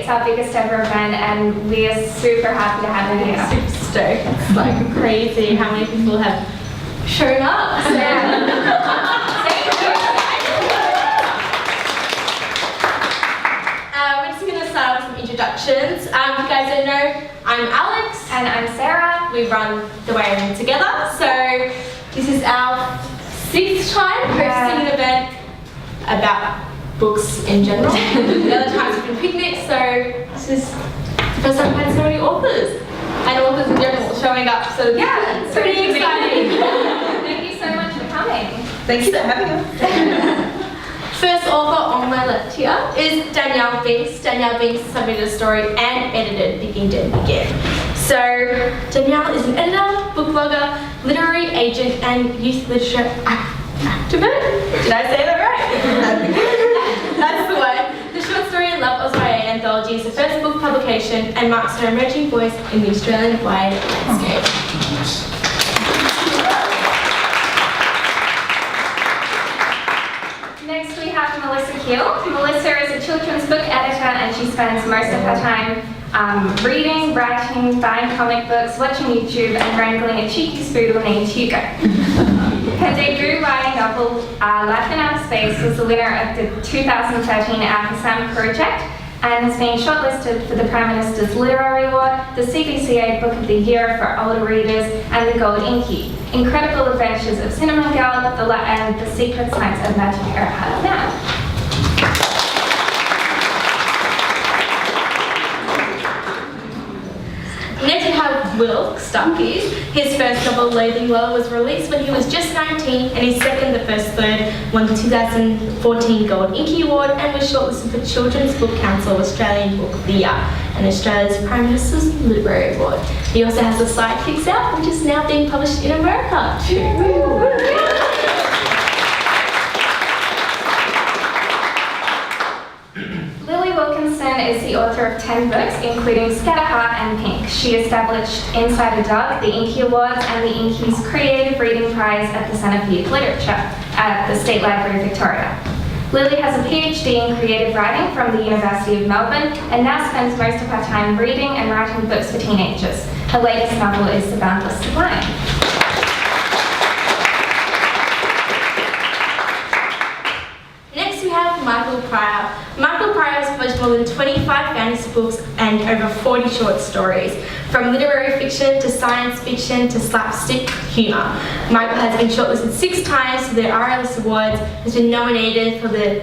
It's our biggest ever event and we are super happy to have you here. Super stoked. It's like crazy how many people have shown up. So. We're just going to start with some introductions. If you guys don't know, I'm Alex. And I'm Sarah. We run the Way Room together. So this is our 6th time hosting an event about books in general. The other times have been picnics, so this is the first time I've had so many authors and authors in general showing up. So yeah, it's pretty exciting. Thank you so much for coming. Thank you for having us. First author on my left here is Danielle Binks. Danielle Binks submitted a story and edited Begin Dead Begin. So Danielle is an editor, book blogger, literary agent and youth literature activist. Did I say that right? That's the one. The short story Love of YA Anthology is the first book publication and marks her emerging voice in the Australian YA landscape. Next we have Melissa Keel. Melissa is a children's book editor and she spends most of her time reading, writing, buying comic books, watching YouTube and wrangling a cheeky spoodle named Hugo. Her debut writing novel, Life in Outer Space, was the winner of the 2013 Alpha Sam Project and has been shortlisted for the Prime Minister's Literary Award, the CBCA Book of the Year for older readers, and the Gold Inky. Incredible Adventures of Cinnamon Girl, and The Secret Science of Magic are out now. Next we have Will Stuckey. His first novel, Loathing Well, was released when he was just 19, and his second, The First Third, won the 2014 Gold Inky Award and was shortlisted for Children's Book Council Australian Book of the Year and Australia's Prime Minister's Literary Award. He also has The Sidekicks out, which is now being published in America too. Is the author of 10 books, including Scatterheart and Pink. She established Inside a Dog, the Inky Awards, and the Inky's Creative Reading Prize at the Centre for Youth Literature at the State Library of Victoria. Lily has a PhD in creative writing from the University of Melbourne and now spends most of her time reading and writing books for teenagers. Her latest novel is The Boundless Sublime. Next we have Michael Pryor. Michael Pryor has published more than 25 fantasy books and over 40 short stories, from literary fiction to science fiction to slapstick humour. Michael has been shortlisted 6 times for the RLS Awards, has been nominated for the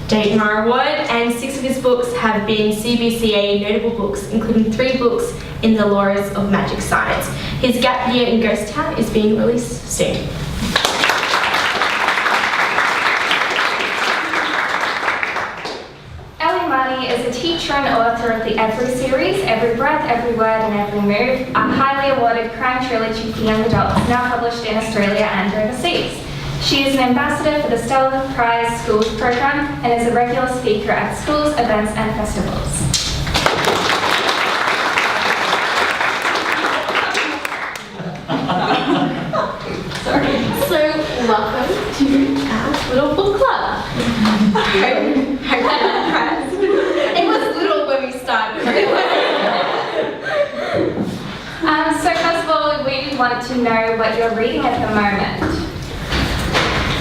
Daytona Award, and 6 of his books have been CBCA notable books, including 3 books in the Laws of Magic Science. His Gap Year in Ghost Town is being released soon. Is a teacher and author of the Every series, Every Breath, Every Word and Every Move, a highly awarded crime trilogy for young adults, now published in Australia and overseas. She is an ambassador for the Stella Prize Schools program and is a regular speaker at schools, events and festivals. So, welcome to our little book club. It was little when we started. So first of all, we want to know what you're reading at the moment.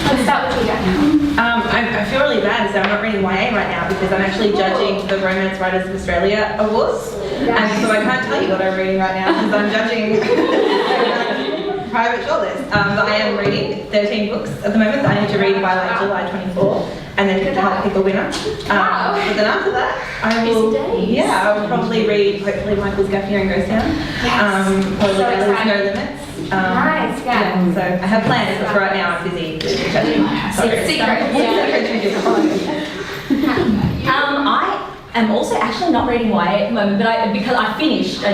Let's start with you, Danielle. I feel really bad because I'm not reading YA right now because I'm actually judging the Romance Writers of Australia Awards. And so I can't tell you what I'm reading right now because I'm judging private shortlist. But I am reading 13 books at the moment that I need to read by like July 24 and then help pick a winner. But then after that, I will, I will probably read hopefully Michael's Gap Year in Ghost Town. Probably No Limits. Nice, yeah. So I have plans, but for right now I'm busy judging. I am also actually not reading YA at the moment, but I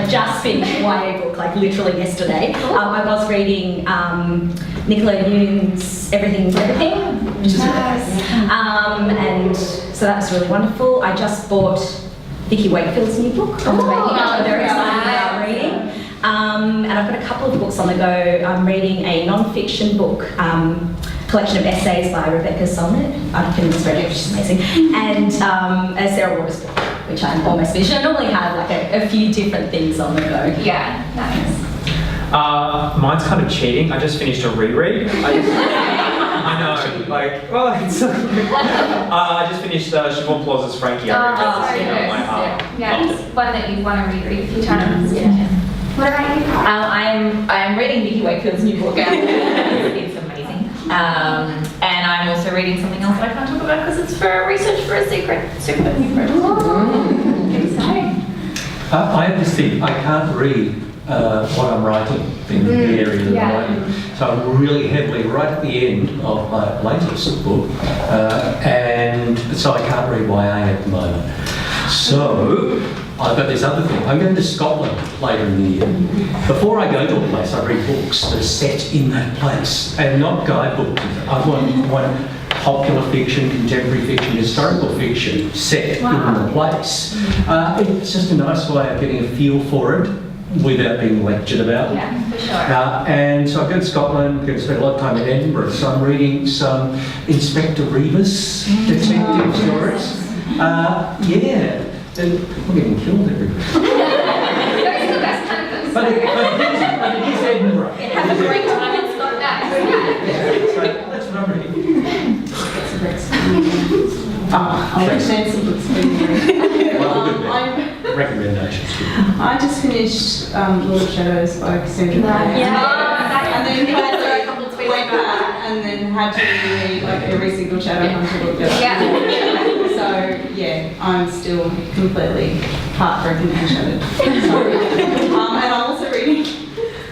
just finished a YA book like literally yesterday. I was reading Nicola Yoon's Everything's Everything, which is nice. And so that was really wonderful. I just bought Vicky Wakefield's new book on the way here, I'm very excited about reading. And I've got a couple of books on the go. I'm reading a non-fiction book, collection of essays by Rebecca Solnit. I finished this project, which is amazing. And a Sarah Waters book, which I'm almost finished. I normally have like a few different things on the go. Yeah, nice. Mine's kind of cheating. I just finished a reread. I know, like, well, it's. I just finished Siobhan Plause's Frankie. I read that so this year, good. my heart. Yeah, Loved it's it. one that you want to reread a few times. Yeah. What about you? I'm reading Nikki Wakefield's new book. It's amazing. And I'm also reading something else that I can't talk about because it's for research for a secret new project. Exciting. I have this thing, I can't read what I'm writing in the area that Yeah. I'm writing. So I'm really heavily right at the end of my latest book, and so I can't read YA at the moment. So I've got this other thing. I'm going to Scotland later in the year. Before I go to a place, I read books that are set in that place, and not guidebooks. I want popular fiction, contemporary fiction, historical fiction set in the place. It's just a nice way of getting a feel for it without being lectured about. Yeah, for sure. And so I go to Scotland, I'm going to spend a lot of time in Edinburgh, so I'm reading some Inspector Rebus detective stories. Yeah, and I'm getting killed everywhere. Those are the best kind of books. But it is Edinburgh. Have a great time in Scotland. Yeah, so that's what I'm reading. I'll recommend some books for you. Well, recommendations. I just finished Lord of Shadows by Cassandra Clare. And then went back and then had to read like every single Shadowhunter book that I read. So yeah, I'm still completely heartbroken and shattered. And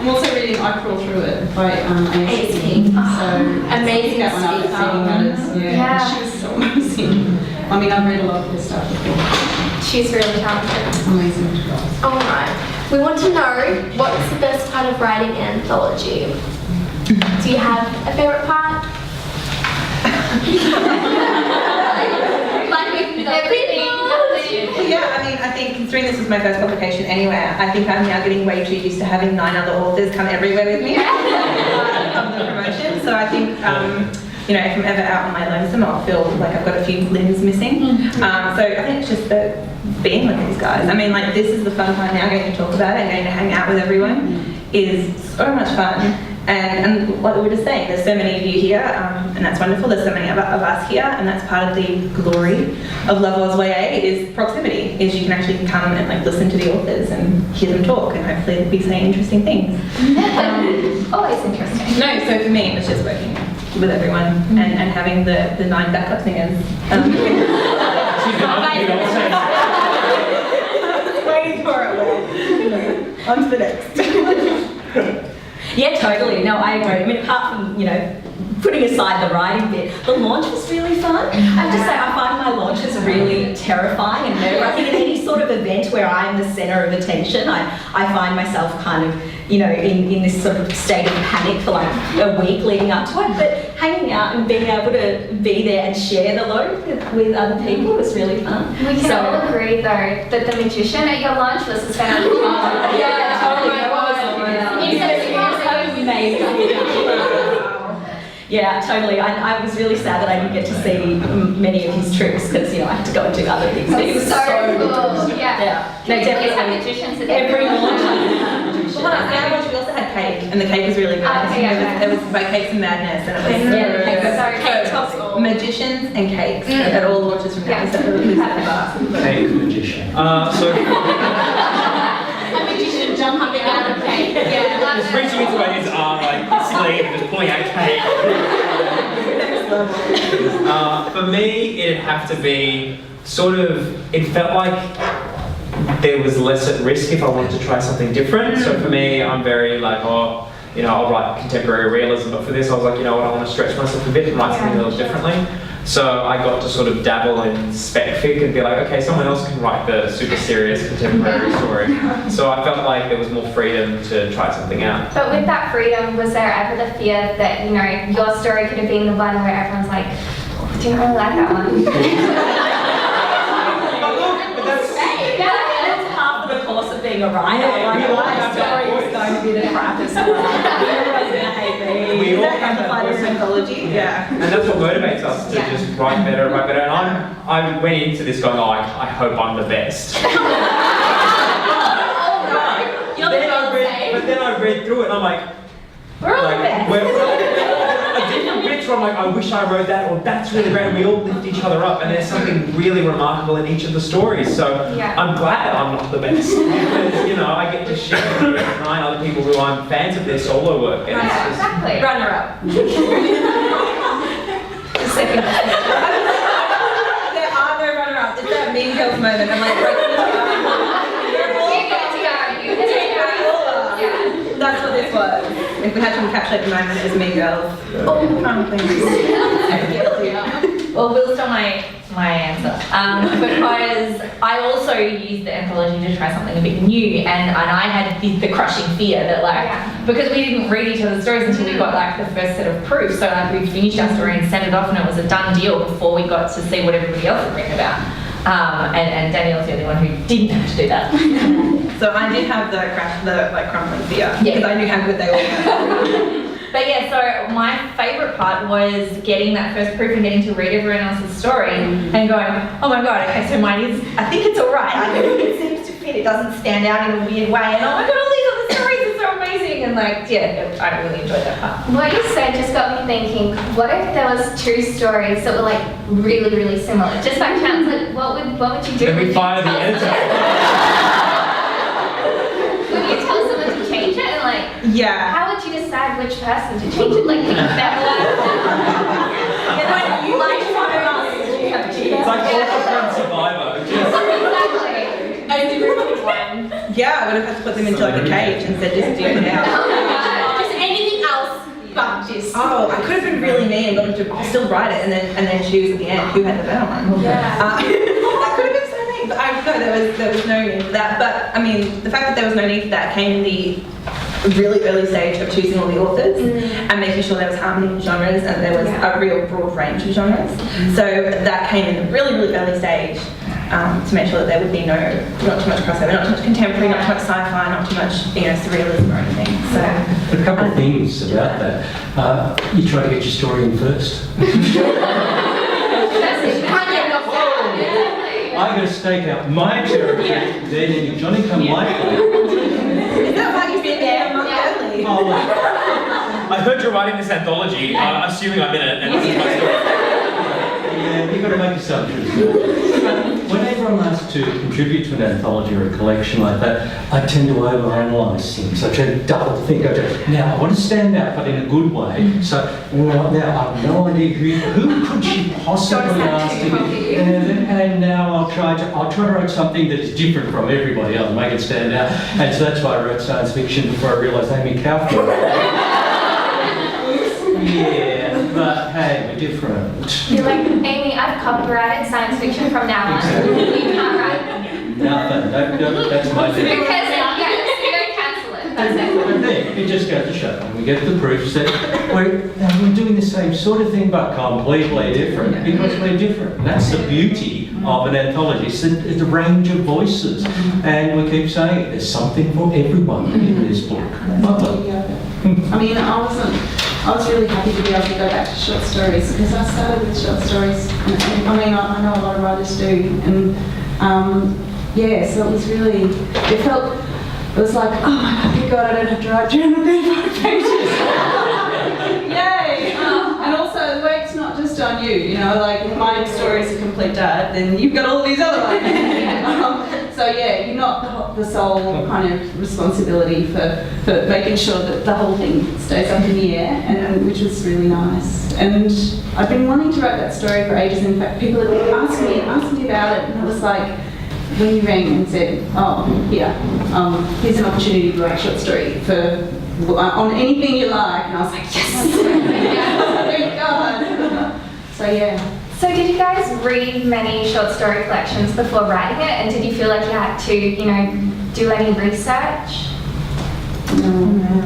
I'm also reading I Crawl Through It by A.S. King. So Amazing that one up speaker. Seeking Matters. Yeah. She's so amazing. I mean, I've read a lot of her stuff before. She's really talented. Amazing. Alright. We want to know what's the best part of writing an anthology? Do you have a favourite part? Like everything. Yeah, I mean, I think considering this was my first publication anywhere, I think I'm now getting way too used to having 9 other authors come everywhere with me of the promotion. So I think, you know, if I'm ever out on my lonesome, I'll feel like I've got a few limbs missing. So I think it's just being with these guys. I mean, like, this is the fun part now, getting to talk about it and getting to hang out with everyone is so much fun. And like we were just saying, there's so many of you here, and that's wonderful. There's so many of us here, and that's part of the glory of Love Wars YA is proximity. Is you can actually come and like listen to the authors and hear them talk, and hopefully be saying interesting things. Always interesting. No, so for me, it was just working with everyone and having the 9 backup singers. Waiting for it. Well, on to the next. Yeah, totally. No, I agree. I mean, apart from, you know, putting aside the writing bit, the launch was really fun. I have to say, I find my launches really terrifying and nerve-wracking. At any sort of event where I'm the centre of attention, I find myself kind of, you know, in this sort of state of panic for like a week leading up to it. But hanging out and being able to be there and share the load with other people was really fun. We can all agree though that the magician at your launch was the center of the party. Yeah, totally. Yeah, totally. I was really sad that I didn't get to see many of his tricks because, you know, I had to go and do other things. But it was so cool. Yeah. No, Please definitely. have magicians at Every launch. Well, at our launch, we also had cake, and the cake was really good. It was by Cakes and Madness, and it was Yeah, the cake was so magicians and cakes at all launches from now. So it was at the bar. Cake magician. So A magician jumping out of cake. Yeah. just reaching into his arm, like sleeve, and just pulling out cake. For me, it'd have to be sort of. It felt like there was less at risk if I wanted to try something different. So for me, I'm very like, oh, you know, I'll write contemporary realism, but for this, I was like, you know what, I want to stretch myself a bit and write something a little differently. So I got to sort of dabble in spec fic and be like, okay, someone else can write the super serious contemporary story. So I felt like there was more freedom to try something out. But with that freedom, was there ever the fear that, you know, your story could have been the one where everyone's like, oh, didn't really like that one? That's half of the course of being a writer. Like, my story was going to be the crappiest one. Everyone's going to hate me. we all that have that amplified voice. in Anthology? Yeah. And that's what motivates us to Yeah. just write better. And I went into this going, oh, I hope I'm the best. You're the girl say. But then I read through it and I'm like, We're all the best. a different bits where I'm like, I wish I wrote that, or that's really great, and we all lift each other up, and there's something really remarkable in each of the stories. So Yeah. I'm glad I'm not the best, because I get to share it with 9 other people who I'm fans of their solo work, and it's Yeah, just exactly. Runner up. Second. There are no runner-ups. It's that Mean Girls moment. I'm like, You get to go. You get to go. Yeah. that's what this was. If we had to encapsulate the moment as Mean Girls. All the fun things. Well, Will's done my answer. Because I also used the anthology to try something a bit new, and I had the crushing fear that because we didn't read each other's stories until we got the first set of proof, so we finished our story and sent it off, and it was a done deal before we got to see what everybody else had written about. And Danielle's the only one who didn't have to do that. So I did have the crumbling fear because I knew how good they all were. But yeah, so my favourite part was getting that first proof and getting to read everyone else's story and going, oh my god, okay, so mine is, I think it's alright, I think it seems to fit, it doesn't stand out in a weird way, and oh my god, all these other stories are so amazing, and I really enjoyed that part. What you said just got me thinking, what if there was 2 stories that were really, really similar? Just by chance, what would you do? Then we Would you fire the tell editor. Would you tell someone to change it? And Yeah. how would you decide which person to change it? Pick that It's like Ultra Friend Survivor. Just, Exactly. Yeah, I would have had to put them into a cage and said, just deal it out. Just anything else but this. Oh, I could have been really mean and got them to still write it and then choose at the end who had the better one. Yeah. That could have been so mean, but there was no need for that. But I mean, the fact that there was no need for that came in the really early stage of choosing all the authors and making sure there was harmony in genres and there was a real broad range of genres. So that came in the really, really early stage to make sure that there would be not too much crossover, not too much contemporary, not too much sci-fi, not too much surrealism or anything. So A couple of things about that. You try to get your story in first. I'm going to stake out my territory, then if Johnny come my way. is that why you've been there a month early? Oh, well, I heard you're writing this anthology, assuming I'm in it, and this is my story. yeah, you've got to make assumptions. Whenever I'm asked to contribute to an anthology or a collection like that, I tend to overanalyse things. I tend to double think. Now, I want to stand out, but in a good way. So, now I've no idea who could she possibly ask to be. And now I'll try to write something that is different from everybody else, make it stand out. And so that's why I wrote science fiction before I realised Amy Kaufman. Yeah, but hey, we're different. You're like, Amy, I've copyrighted science fiction from now on. You can't write. Nothing. That's my thing. Because, you don't cancel it. That's it. But then, it just goes to show, and we get the proofs that we're doing the same sort of thing, but completely different, because we're different. And that's the beauty of an anthology. It's the range of voices. And we keep saying it, there's something for everyone in this book. Lovely. I mean, I was really happy to be able to go back to short stories because I started with short stories. And I mean, I know a lot of writers do, and so it was really, it was like, oh my god, thank God I don't have to write 235 pages. Yay! And also, the weight's not just on you, if my story's a complete dud, then you've got all these other ones. So yeah, you're not the sole kind of responsibility for making sure that the whole thing stays up in the air, and which was really nice. And I've been wanting to write that story for ages. In fact, people have been asking me about it, and it was like, when you rang and said, here's an opportunity to write a short story on anything you like, and I was like, yes! Thank God! So yeah. So did you guys read many short story collections before writing it? And did you feel like you had to, do any research?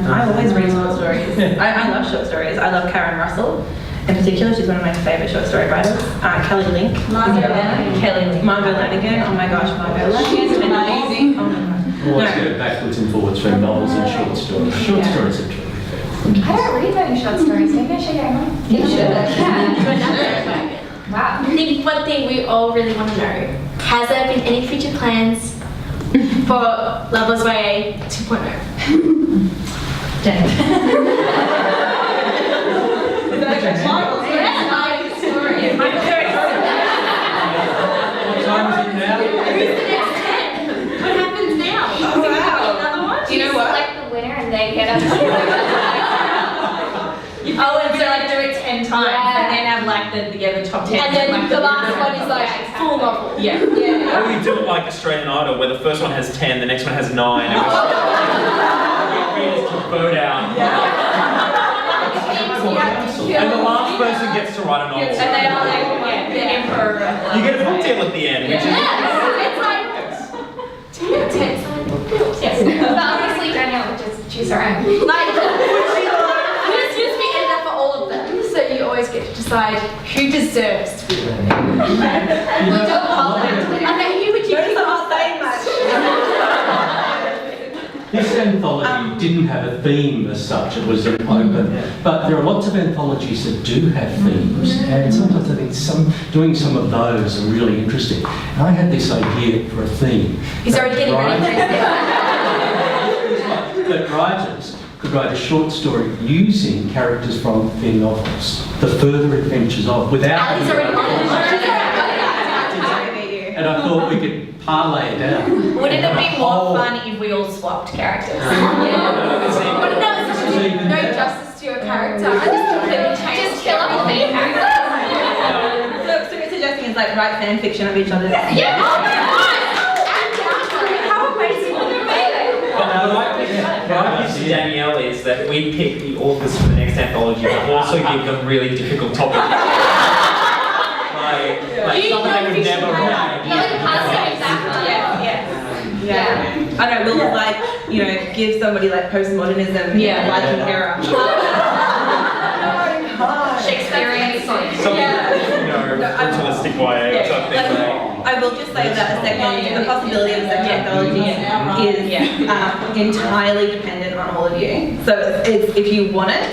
I always read short stories. I love short stories. I love Karen Russell. In particular, she's one of my favourite short story writers. Kelly Link. Margot Lanigan. Margot Lanigan. Oh my gosh, Margot Lanigan. She's amazing. Oh my god. Always go backwards and forwards from novels and short stories. Short stories are terrific. I don't read many short stories. Maybe I should get one. You should. Yeah. Wow. I think one thing we all really want to know, has there been any future plans for Levels YA 2.0? What time is it now? Who's the next 10? What happens now? Oh, wow. Another one? Do you know what? Select the winner and they get a. Oh, and so like do it 10 times and then have like the top 10. And then like the last one is like full novel. Yeah. Or we do it like Australian Idol, where the first one has 10, the next one has 9, and we readers can vote out. And the last person gets to write a novel. And they are like, the emperor. You get a book deal at the end, which is It's like 10 signed book deals. Yes. But honestly, Danielle would just choose her own. Like, this used to be ended up for all of them, so you always get to decide who deserves to be winning. We'll do a poll on Twitter. Okay, who would you pick? Not saying much. This anthology didn't have a theme as such, it was open, but there are lots of anthologies that do have themes, and sometimes I think doing some of those are really interesting. And I had this idea for a theme. He's already getting ready for his That writers could write a short story using characters from their novels, the further adventures of, without... Ali's already on it. And I thought we could parlay it out. Wouldn't it be more fun if we all swapped characters? Wouldn't that do no justice to your character? I just completely changed. Just kill off the main character. So what you're suggesting is like write fan fiction of each other. Yeah! Oh my god! How amazing would it be? But what I give to Danielle is that we pick the authors for the next anthology, but also give them really difficult topics. Like something they would never write. You're like passing exactly. Yeah. I know, we'll like, give somebody like postmodernism in the Viking era. Shakespearean songs. Something, brutalistic YA or something. I will just say that the possibility of a second anthology is entirely dependent on all of you. So it's if you want it,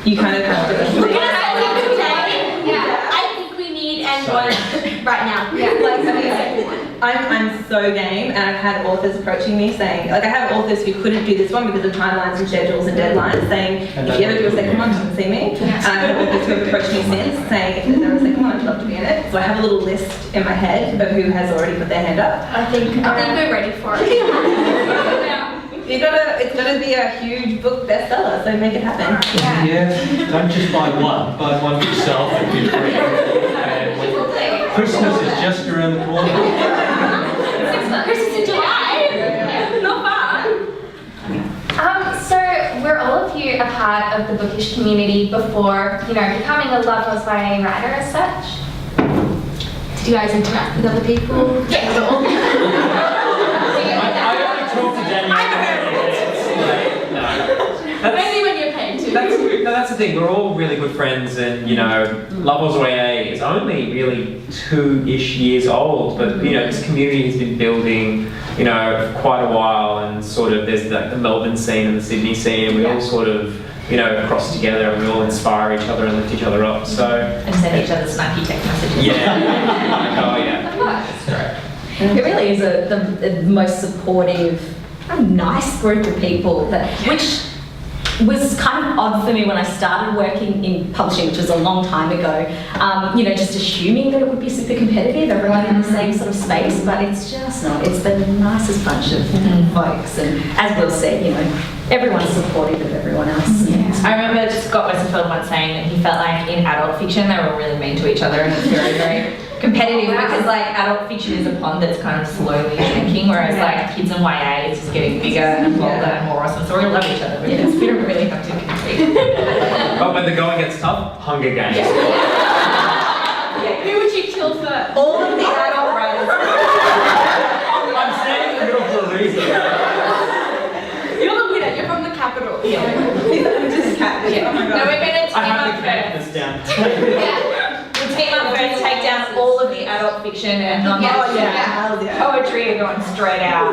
you kind of have to. I think we need and want right now. I'm so game, and I've had authors approaching me saying, like I have authors who couldn't do this one because of timelines and schedules and deadlines, saying, if you ever do a second one, come and see me. And I've had authors who have approached me since, saying, if there's ever a second one, I'd love to be in it. So I have a little list in my head of who has already put their hand up. I think we're ready for it. It's gonna be a huge book bestseller, so make it happen. Yeah, don't just buy one for yourself and be free. Christmas is just around the corner. Christmas in July? Not far. So were all of you a part of the bookish community before, becoming a Lovers YA writer as such? Did you guys interact with other people? Yeah. I only talk to Danielle. Mainly when you're paying to. That's the thing. We're all really good friends, and Lovers YA is only really 2-ish years old. But this community has been building, for quite a while, and sort of there's like the Melbourne scene and the Sydney scene, and we all sort of cross together, and we all inspire each other and lift each other up. So And send each other snarky text messages. yeah, oh yeah. It really is the most supportive, nice group of people which was kind of odd for me when I started working in publishing, which was a long time ago. Just assuming that it would be super competitive, everyone in the same sort of space, but it's just not. It's the nicest bunch of folks, and as Will said, everyone's supportive of everyone else. I remember Scott Westerfeld once saying that he felt like in adult fiction they were all really mean to each other, and it's very, very competitive because like adult fiction is a pond that's kind of slowly shrinking, whereas like kids and YA is just getting bigger and bolder and more awesome. So we all love each other because we don't really have to compete. But when the going gets tough, Hunger Games. Who would you kill first? All of the adult writers. I'm standing in the middle for a reason. You're the winner. You're from the capital. Just cat. Yeah. Oh my No, god. we're going to I team have up the first. characters down. We'll team up first, take down all of the adult fiction and Oh yeah. poetry are going straight out.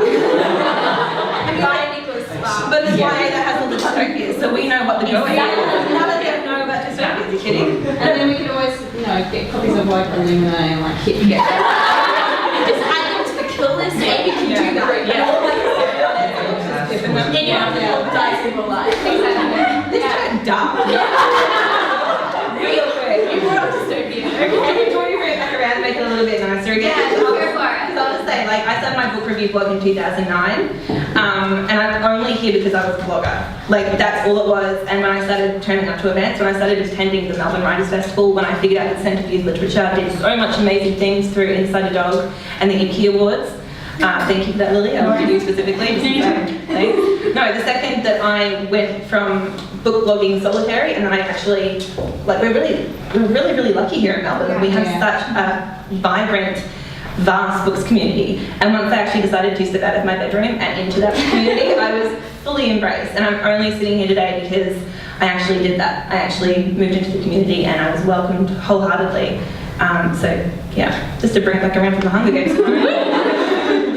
Bye, Nicholas. Bye. But there's YA that has all the dystopias, so we know what the go is. None of them know about dystopias, you're kidding? And then we can always, get copies of like Illuminate and like hit. Just add them to the kill list. Maybe you can do that. Anyone that dies in your life. This turned dumb. Real quick. You brought up dystopia. Do you bring it back around and make it a little bit nicer again? Yeah, go for it. Because I'll just say, I started my book review blog in 2009, and I'm only here because I was a blogger. That's all it was. And when I started turning up to events, when I started attending the Melbourne Writers Festival, when I figured out the Centre for Youth Literature, did so much amazing things through Inside a Dog and the Inky Awards. Thank you for that, Lily. I wanted you specifically. Thanks. No, the second that I went from book blogging solitary, and then I actually, we're really lucky here in Melbourne. We have such a vibrant, vast books community. And once I actually decided to step out of my bedroom and into that community, I was fully embraced. And I'm only sitting here today because I actually did that. I actually moved into the community and I was welcomed wholeheartedly. Just to bring it back around from the Hunger Games.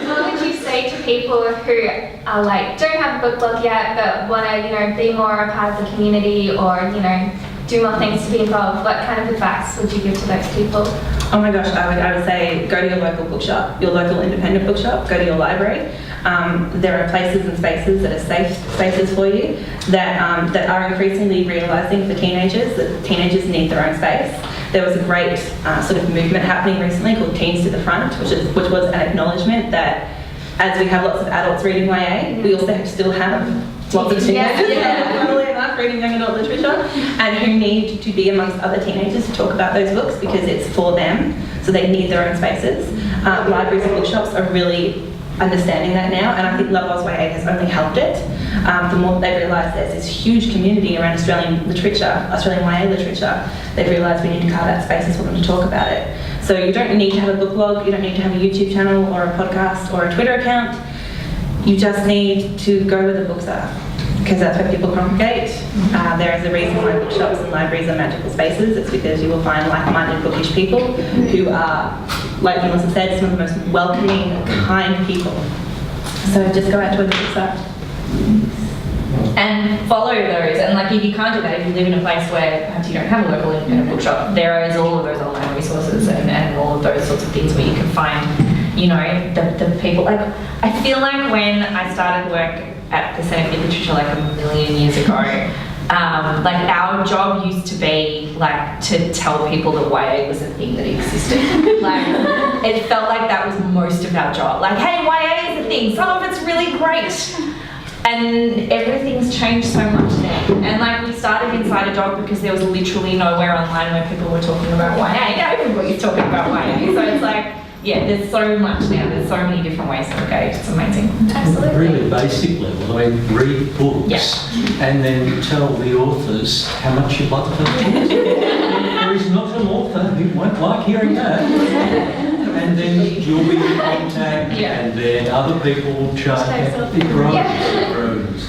What would you say to people who are don't have a book blog yet but want to be more a part of the community or do more things to be involved? What kind of advice would you give to those people? Oh my gosh, I would say go to your local bookshop, your local independent bookshop, go to your library. There are places and spaces that are safe spaces for you that are increasingly realising for teenagers that teenagers need their own space. There was a great sort of movement happening recently called Teens to the Front, which was an acknowledgement that as we have lots of adults reading YA, we also still have lots of teenagers, funnily enough, reading young adult literature, and who need to be amongst other teenagers to talk about those books because it's for them, so they need their own spaces. Libraries and bookshops are really understanding that now, and I think Love Lost YA has only helped it. The more they realise there's this huge community around Australian literature, Australian YA literature, they've realised we need to carve out spaces for them to talk about it. So you don't need to have a book blog, you don't need to have a YouTube channel or a podcast or a Twitter account. You just need to go where the books are, because that's where people congregate. There is a reason why bookshops and libraries are magical spaces. It's because you will find like-minded bookish people who are, like Melissa said, some of the most welcoming, kind people. So just go out to where the books are. And follow those, and if you can't do that, if you live in a place where perhaps you don't have a local independent bookshop, there is all of those online resources and all of those sorts of things where you can find, the people. I feel like when I started work at the Centre for Literature a million years ago, our job used to be to tell people that YA was a thing that existed. It felt like that was most of our job. Hey, YA is a thing. Some of it's really great. And everything's changed so much now. And we started Inside a Dog because there was literally nowhere online where people were talking about YA. Now everybody's talking about YA. So it's there's so much now. There's so many different ways to engage. It's amazing. Absolutely. Really basic level. Read books and then tell the authors how much you like them. There is not an author who won't like hearing that. And then you'll be in contact, and then other people will chat. It grows.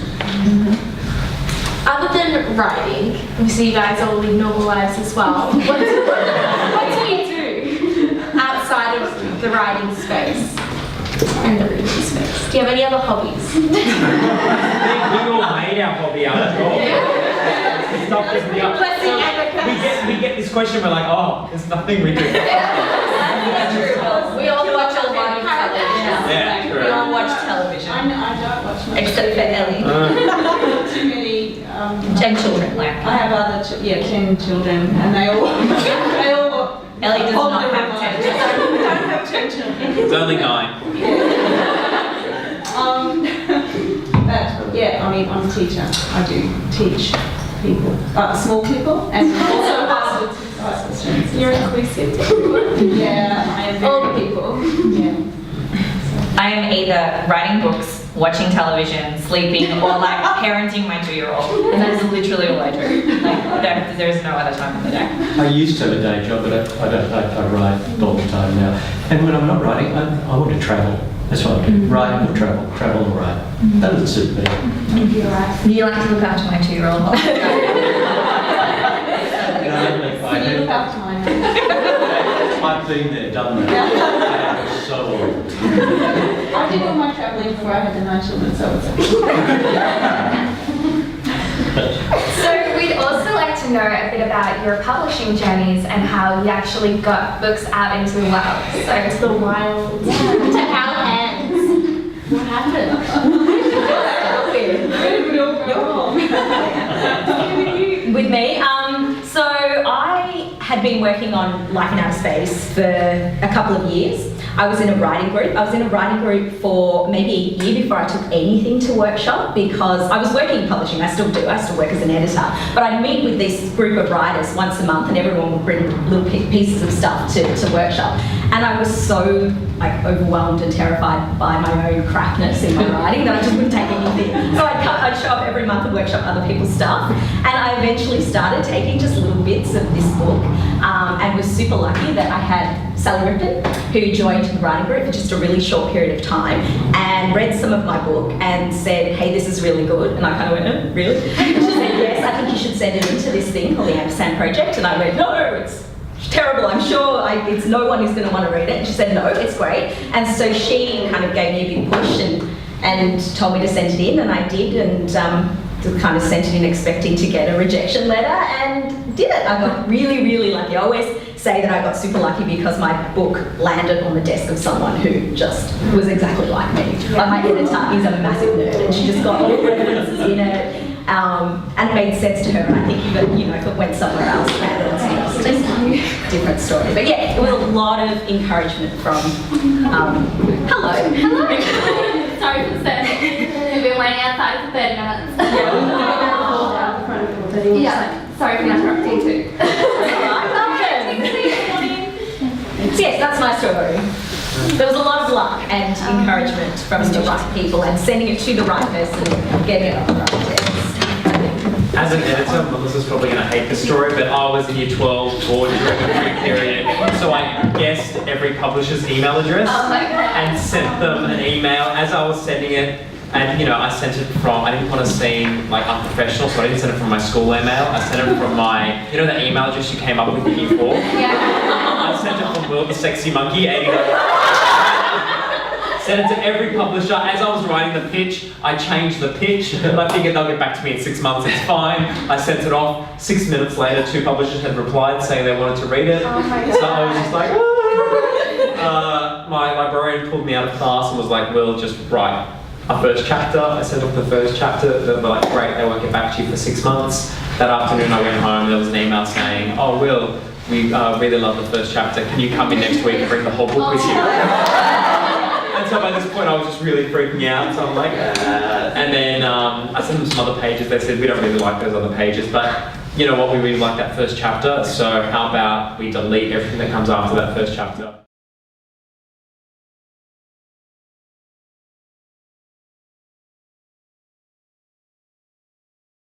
Other than writing, obviously you guys all live normal lives as well. What do you do outside of the writing space and the reading space? Do you have any other hobbies? We all made our hobby our job. We get this question, we're like, oh, there's nothing we do. We all watch a lot of television. Yeah, true. We all watch television. I don't watch much. Except for Ellie. Too many. And children, I have other 10 children, and they all. Ellie does not have 10 children. I don't have 10 children. It's only 9. But I'm a teacher. I do teach people, small people, and also high school students. You're inclusive to everyone. Yeah, I am. All the people. Yeah. I am either writing books, watching television, sleeping, or parenting my 2-year-old. And that is literally all I do. There is no other time in the day. I used to have a day job, but I don't. I write all the time now. And when I'm not writing, I want to travel. That's what I do. Write or travel or write. That doesn't suit me. Do you like to look after my 2-year-old? You look after mine. I've been there, done that. So I did all my travelling before I had the 9 children, so it's So we'd also like to know a bit about your publishing journeys and how you actually got books out into the world. So To the wild. To our hands. What happened? With me, so I had been working on Life in Outer Space for a couple of years. I was in a writing group. I was in a writing group for maybe a year before I took anything to workshop because I was working in publishing. I still do. I still work as an editor. But I'd meet with this group of writers once a month and everyone would bring little pieces of stuff to workshop. And I was so overwhelmed and terrified by my own crapness in my writing that I just wouldn't take anything. So I'd show up every month and workshop other people's stuff. And I eventually started taking just little bits of this book and was super lucky that I had Sally Ripton, who joined the writing group for just a really short period of time and read some of my book and said, hey, this is really good. And I kind of went, oh, really? And she said, yes, I think you should send it into this thing called the Ampersand Project. And I went, no, it's terrible, I'm sure it's no one who's going to want to read it. And she said, no, it's great. And so she kind of gave me a big push and told me to send it in, and I did, and kind of sent it in expecting to get a rejection letter and did it. I got really, really lucky. I always say that I got super lucky because my book landed on the desk of someone who just was exactly like me. Like my editor is a massive nerd and she just got all the references in it. And it made sense to her, and I think even, if it went somewhere else, landed on someone else, it's a different story. But yeah, it was a lot of encouragement from, hello. sorry for saying we've been waiting outside for 30 minutes. Yeah, sorry for interrupting too. Yes, that's my story. There was a lot of luck and encouragement from the right people and sending it to the right person, getting it on the right desk. As an editor, Melissa's probably going to hate this story, but I was in year 12 or during a free period, so I guessed every publisher's email address and sent them an email as I was sending it. And I sent it from, I didn't want to seem unprofessional, so I didn't send it from my school email. I sent it from my, the email address you came up with in year 4? Yeah. I sent it from Will the Sexy Monkey, 89. Sent it to every publisher. As I was writing the pitch, I changed the pitch. I figured they'll get back to me in 6 months, it's fine. I sent it off. 6 minutes later, 2 publishers had replied saying they wanted to read it. Oh my God. So I was just like, my librarian pulled me out of class and was like, Will, just write a first chapter. I sent off the first chapter. They were like, great, they won't get back to you for 6 months. That afternoon I went home, there was an email saying, oh, Will, we really love the first chapter. Can you come in next week and bring the whole book with you? And so by this point I was just really freaking out, so I'm like, and then I sent them some other pages. They said, we don't really like those other pages, but you know what, we really like that first chapter, so how about we delete everything that comes after that first chapter.